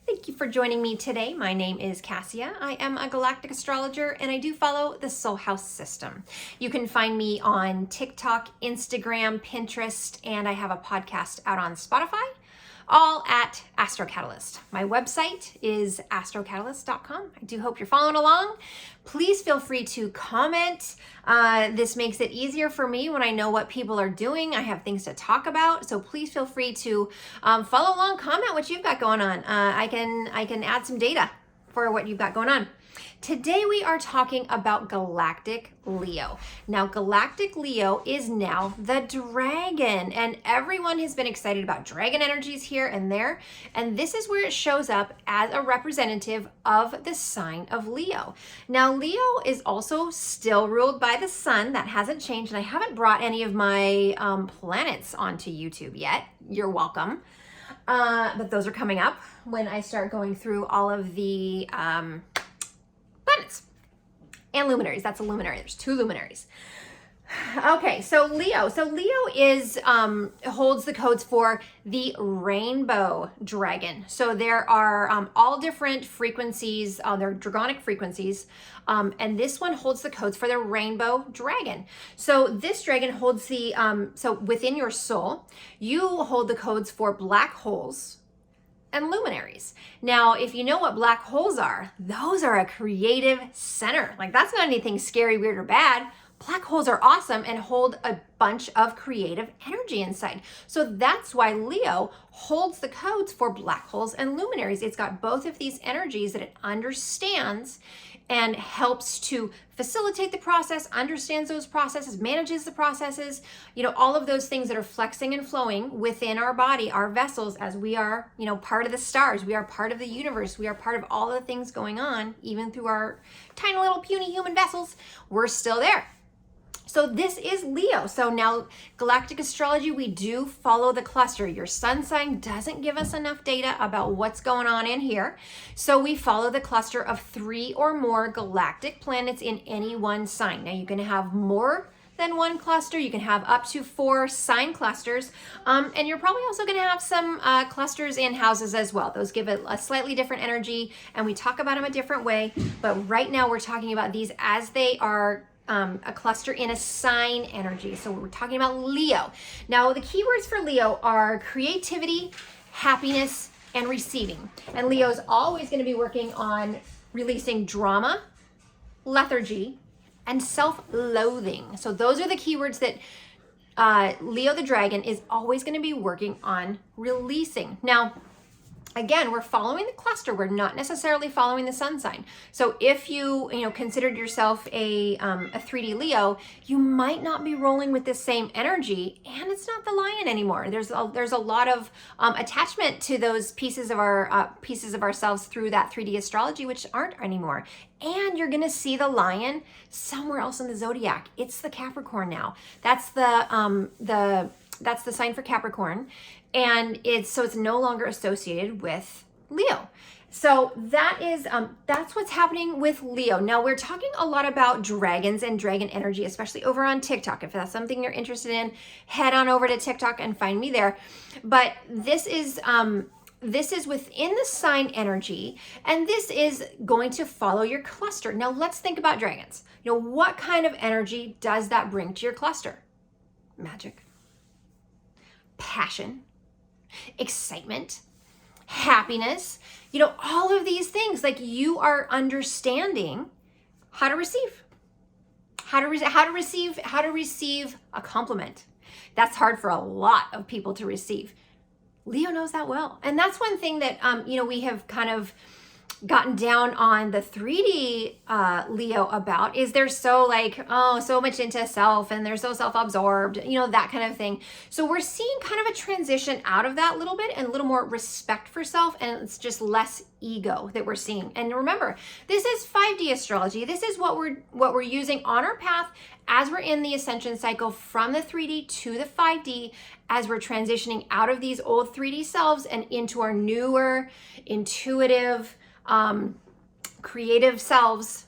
Thank you for joining me today. My name is Cassia. I am a galactic astrologer and I do follow the soul house system. You can find me on TikTok, Instagram, Pinterest, and I have a podcast out on Spotify, all at Astro Catalyst. My website is astrocatalyst.com. I do hope you're following along. Please feel free to comment. This makes it easier for me when I know what people are doing. I have things to talk about, so please feel free to follow along, comment what you've got going on. I can add some data for what you've got going on. Today we are talking about Galactic Leo. Now, Galactic Leo is now the dragon, and everyone has been excited about dragon energies here and there, and this is where it shows up as a representative of the sign of Leo. Now, Leo is also still ruled by the sun. That hasn't changed, and I haven't brought any of my planets onto YouTube yet. You're welcome. But those are coming up when I start going through all of the planets and luminaries. That's a luminary. There's two luminaries. Okay, so Leo. So Leo is holds the codes for the rainbow dragon. So there are all different frequencies. They're dragonic frequencies, and this one holds the codes for the rainbow dragon. So this dragon holds the so within your soul, you hold the codes for black holes and luminaries. Now, if you know what black holes are, those are a creative center. Like, that's not anything scary, weird, or bad. Black holes are awesome and hold a bunch of creative energy inside. So that's why Leo holds the codes for black holes and luminaries. It's got both of these energies that it understands and helps to facilitate the process, understands those processes, manages the processes, all of those things that are flexing and flowing within our body, our vessels, as we are, part of the stars. We are part of the universe. We are part of all the things going on, even through our tiny little puny human vessels. We're still there. So this is Leo. So now, galactic astrology, we do follow the cluster. Your sun sign doesn't give us enough data about what's going on in here. So we follow the cluster of 3 or more galactic planets in any one sign. Now, you can have more than one cluster. You can have up to 4 sign clusters. And you're probably also going to have some clusters in houses as well. Those give it a slightly different energy, and we talk about them a different way. But right now, we're talking about these as they are a cluster in a sign energy. So we're talking about Leo. Now, the keywords for Leo are creativity, happiness, and receiving. And Leo's always going to be working on releasing drama, lethargy, and self-loathing. So those are the keywords that Leo the dragon is always going to be working on releasing. Now, again, we're following the cluster. We're not necessarily following the sun sign. So if you considered yourself a 3D Leo, you might not be rolling with the same energy, and it's not the lion anymore. There's a lot of attachment to those pieces of ourselves through that 3D astrology, which aren't anymore. And you're gonna see the lion somewhere else in the zodiac. It's the Capricorn now. That's the sign for Capricorn. And it's no longer associated with Leo. So that's what's happening with Leo. Now, we're talking a lot about dragons and dragon energy, especially over on TikTok. If that's something you're interested in, head on over to TikTok and find me there. But this is within the sign energy, and this is going to follow your cluster. Now, let's think about dragons. What kind of energy does that bring to your cluster? Magic, passion, excitement, happiness, all of these things. Like, you are understanding how to receive a compliment. That's hard for a lot of people to receive. Leo knows that well. And that's one thing that we have kind of gotten down on the 3D Leo about, is they're so so much into self, and they're so self-absorbed, that kind of thing. So we're seeing kind of a transition out of that a little bit, and a little more respect for self, and it's just less ego that we're seeing. And remember, this is 5D astrology. This is what we're using on our path as we're in the ascension cycle from the 3D to the 5D, as we're transitioning out of these old 3D selves and into our newer, intuitive, creative selves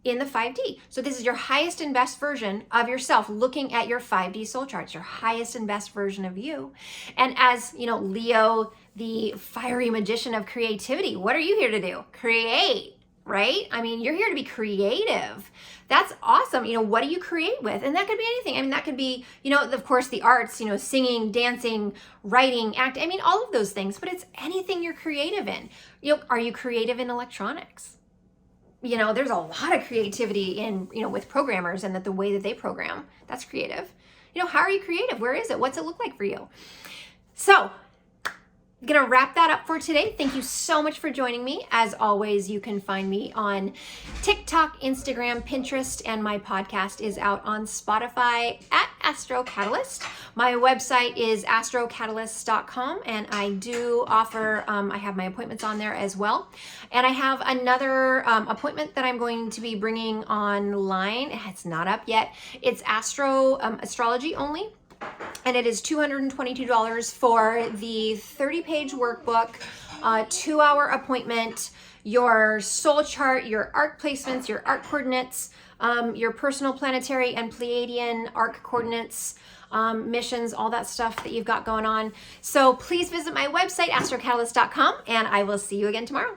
in the 5D. So this is your highest and best version of yourself, looking at your 5D soul charts, your highest and best version of you. And as, Leo, the fiery magician of creativity, what are you here to do? Create, right? I mean, you're here to be creative. That's awesome. What do you create with? And that could be anything. I mean, that could be, of course, the arts, singing, dancing, writing, acting. I mean, all of those things, but it's anything you're creative in. Are you creative in electronics? There's a lot of creativity in, with programmers and the way that they program. That's creative. How are you creative? Where is it? What's it look like for you? So, I'm gonna wrap that up for today. Thank you so much for joining me. As always, you can find me on TikTok, Instagram, Pinterest, and my podcast is out on Spotify at Astro Catalyst. My website is astrocatalyst.com, and I do offer, I have my appointments on there as well. And I have another appointment that I'm going to be bringing online. It's not up yet. It's astrology only. And it is $222 for the 30-page workbook, 2-hour appointment, your soul chart, your arc placements, your arc coordinates, your personal planetary and Pleiadian arc coordinates, missions, all that stuff that you've got going on. So please visit my website, astrocatalyst.com, and I will see you again tomorrow.